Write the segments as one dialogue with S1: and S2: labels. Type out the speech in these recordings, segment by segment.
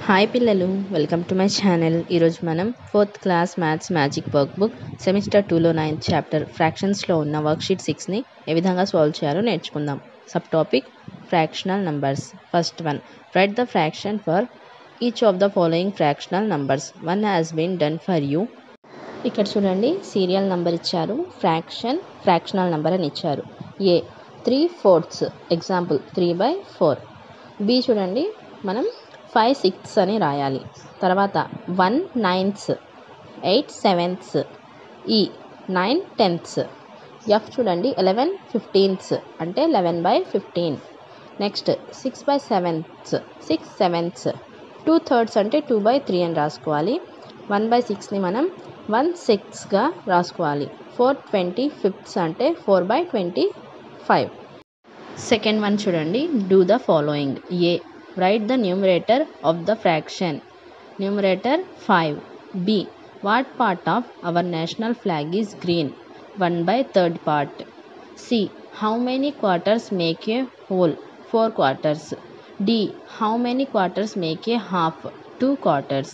S1: Hi పిల్లలు, welcome to my channel. ఈరోజు మనం 4th class maths magic work book semester 2లో 9th చాప్టర్ ఫ్రాక్షన్స్లో ఉన్న వర్క్షీట్ 6ని ఏ విధంగా సాల్వ్ చేయాలో నేర్చుకుందాం. Sub topic fractional numbers. First one, right the fraction for each of the following fractional numbers. One has been done for you. ఇక్కడ చూడండి, serial number ఇచ్చారు, fractional number అని ఇచ్చారు. ఏ 3/4 ఎగ్జాంపుల్ 3/4. బి చూడండి, మనం 5/6 అని రాయాలి. తర్వాత 1/9, 8/7, ఈ 9/10. ఎఫ్ చూడండి 11/15 అంటే 11/15. నెక్స్ట్ 6/7, 6/7. 2/3 అంటే 2/3 అని రాసుకోవాలి. 1/6ని మనం 1/6గా రాసుకోవాలి. 4/25 అంటే 4/25. సెకండ్ వన్ చూడండి, do the following. A, write the numerator of the fraction. Numerator 5. B, what part of our national flag is green? 1/3 part. C, how many quarters make a whole? 4 quarters. D, how many quarters make a half? 2 quarters.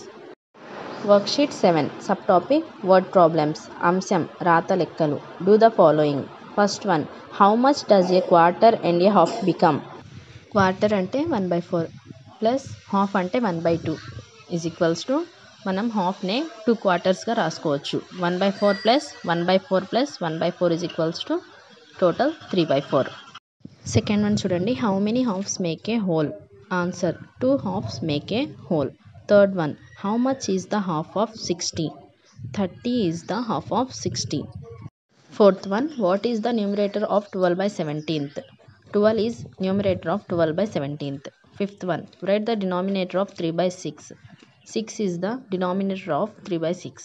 S1: Worksheet 7, subtopic word problems. అంశం రాత లెక్కలు. Do the following. First one, how much does a quarter and a half become? Quarter అంటే 1/4 plus half అంటే 1/2 is equals to, మనం హాఫ్నే 2 క్వార్టర్స్గా రాసుకోవచ్చు. 1/4 plus 1/4 plus 1/4 is equals to total 3/4. Second one చూడండి, how many halves make a whole. Answer 2 halves make a whole. Third one, how much is the half of 60? 30 is the half of 60. Fourth one, what is the numerator of 12/17? 12 is numerator of 12/17. Fifth one, write the denominator of 3/6. 6 is the denominator of 3/6.